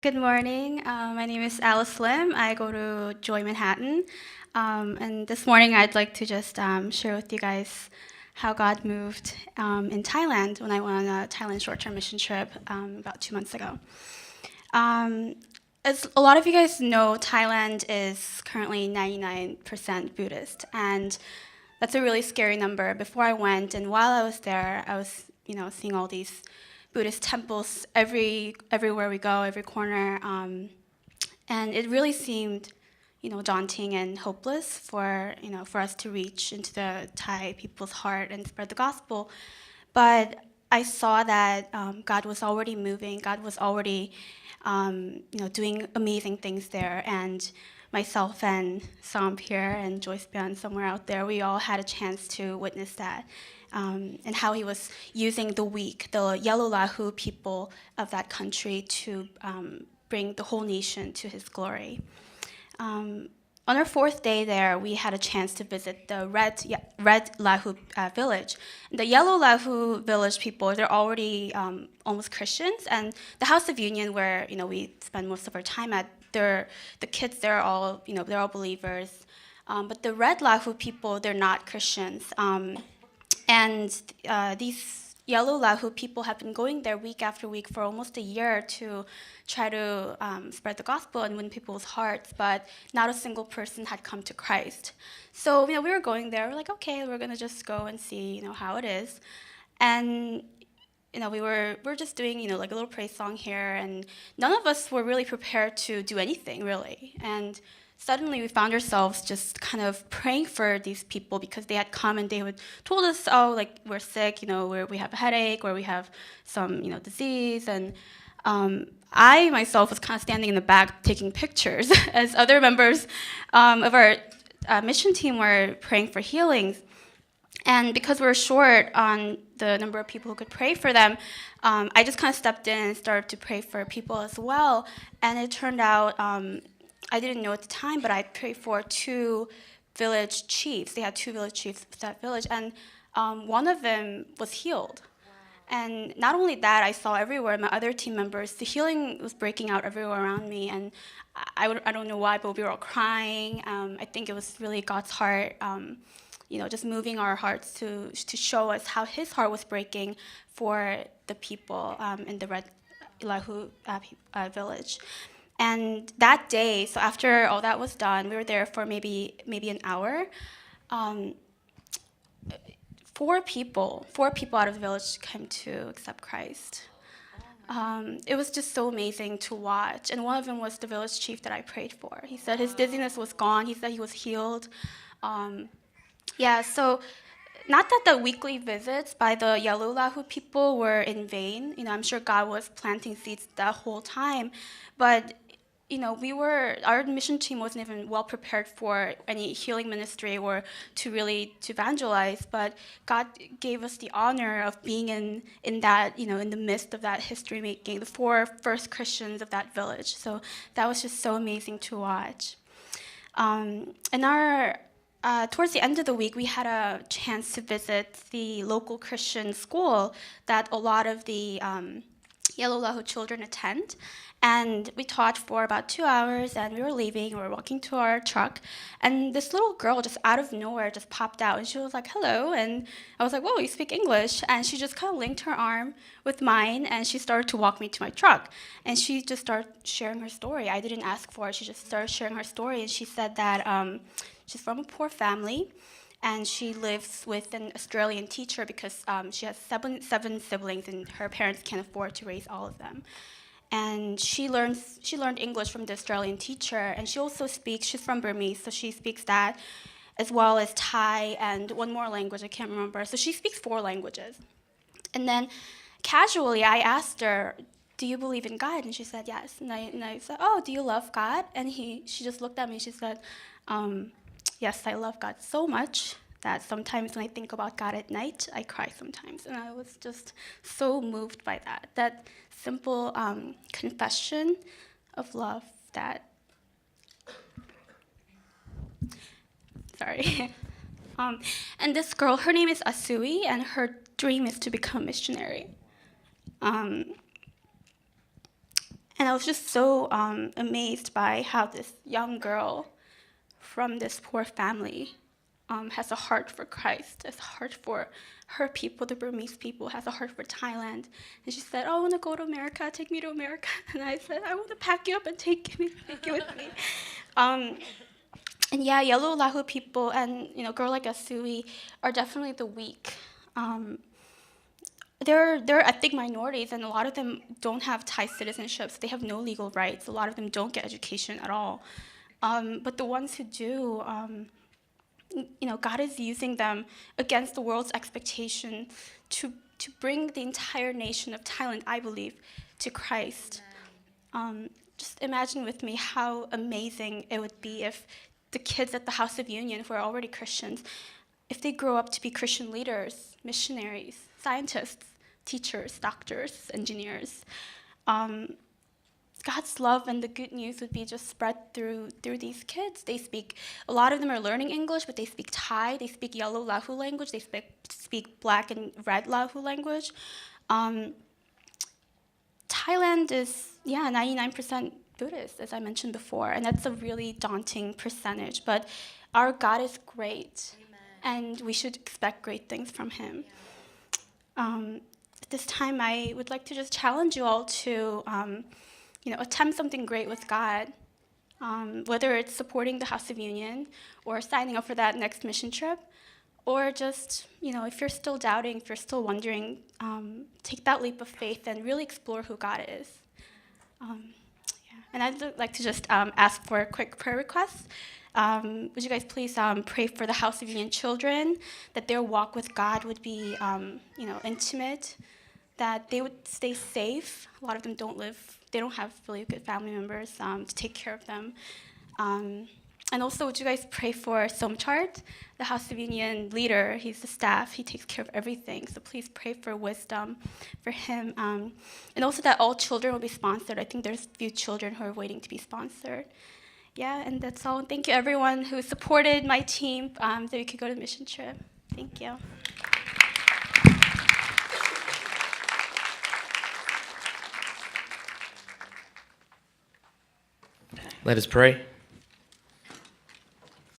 Good morning. My name is Alice Lim. I go to Joy Manhattan. And this morning, I'd like to just share with you guys how God moved in Thailand when I went on a Thailand short term mission trip about 2 months ago. Um, as a lot of you guys know, Thailand is currently 99% Buddhist. And that's a really scary number. Before I went, and while I was there, I was, seeing all these Buddhist temples everywhere we go, every corner, and it really seemed, daunting and hopeless for us to reach into the Thai people's heart and spread the gospel. But I saw that God was already moving. God was already, doing amazing things there. And myself and Sam here and Joyce Bian somewhere out there, we all had a chance to witness that. And how he was using the weak, the Yellow Lahu people of that country to bring the whole nation to his glory. Um, on our fourth day there, we had a chance to visit the Red Lahu village. The Yellow Lahu village people, they're already almost Christians, and the House of Union, where we spend most of our time at, the kids, they're all believers. But the Red Lahu people, they're not Christians. And these Yellow Lahu people have been going there week after week for almost a year to try to spread the gospel and win people's hearts, but not a single person had come to Christ. So, we were going there. We're like, okay, we're gonna just go and see, how it is. And we were just doing, like a little praise song here, and none of us were really prepared to do anything really. And suddenly we found ourselves just kind of praying for these people because they had come and they would told us, oh, like we're sick, we have a headache or we have some, disease. And I myself was kind of standing in the back taking pictures as other members of our mission team were praying for healings. And because we were short on the number of people who could pray for them, I just kind of stepped in and started to pray for people as well. And it turned out, I didn't know at the time, but I prayed for two village chiefs. They had two village chiefs of that village, and one of them was healed. And not only that, I saw everywhere my other team members, the healing was breaking out everywhere around me. And I don't know why, but we were all crying. I think it was really God's heart. Just moving our hearts to show us how His heart was breaking for the people in the Red Lahu village. And that day, so after all that was done, we were there for maybe an hour. Um, four people out of the village came to accept Christ. It was just so amazing to watch. And one of them was the village chief that I prayed for. He said his dizziness was gone. He said he was healed. Yeah, so not that the weekly visits by the Yellow Lahu people were in vain. I'm sure God was planting seeds the whole time, but our mission team wasn't even well prepared for any healing ministry or to evangelize. But God gave us the honor of being in that in the midst of that history making, the four first Christians of that village. So that was just so amazing to watch. And towards the end of the week, we had a chance to visit the local Christian school that a lot of the Yellow Lahu children attend. And we taught for about 2 hours, and we were leaving. We were walking to our truck, and this little girl just out of nowhere just popped out, and she was like, "Hello," and I was like, "Whoa, you speak English?" And she just kind of linked her arm with mine, and she started to walk me to my truck, and she just started sharing her story. I didn't ask for it. She just started sharing her story, and she said that she's from a poor family, and she lives with an Australian teacher because she has seven siblings, and her parents can't afford to raise all of them. And she learned English from the Australian teacher, and she's from Burmese, so she speaks that, as well as Thai and one more language I can't remember. So she speaks four languages. And then casually I asked her, "Do you believe in God?" And she said yes. And I said, "Oh, do you love God?" And she just looked at me. She said, "Yes, I love God so much that sometimes when I think about God at night, I cry sometimes." And I was just so moved by that simple confession of love that, sorry. And this girl, her name is Asui, and her dream is to become a missionary. Um, And I was just so amazed by how this young girl from this poor family has a heart for Christ, has a heart for her people, the Burmese people, has a heart for Thailand. And she said, "Oh, I want to go to America, take me to America." And I said, "I want to pack you up and take you with me." And yeah, Yellow Lahu people and girl like Asui are definitely the weak. They're ethnic minorities, and a lot of them don't have Thai citizenships. They have no legal rights. A lot of them don't get education at all. But the ones who do, God is using them against the world's expectation to bring the entire nation of Thailand, I believe, to Christ. Just imagine with me how amazing it would be if the kids at the House of Union, who are already Christians, if they grow up to be Christian leaders, missionaries, scientists, teachers, doctors, engineers. God's love and the good news would be just spread through these kids. A lot of them are learning English, but they speak Thai, they speak Yellow Lahu language, they speak Black and Red Lahu language. Thailand is, 99% Buddhist, as I mentioned before, and that's a really daunting percentage, but our God is great. Amen. And we should expect great things from him. At this time, I would like to just challenge you all to attempt something great with God, whether it's supporting the House of Union or signing up for that next mission trip, or just, if you're still doubting, if you're still wondering, take that leap of faith and really explore who God is. And I'd like to just ask for a quick prayer request. Would you guys please pray for the House of Union children, that their walk with God would be, intimate, that they would stay safe. A lot of them they don't have really good family members to take care of them. And also, would you guys pray for Somchart, the House of Union leader? He's the staff. He takes care of everything. So please pray for wisdom for him. And also that all children will be sponsored. I think there's a few children who are waiting to be sponsored. Yeah, and that's all. Thank you, everyone who supported my team so we could go to the mission trip. Thank you. Let us pray.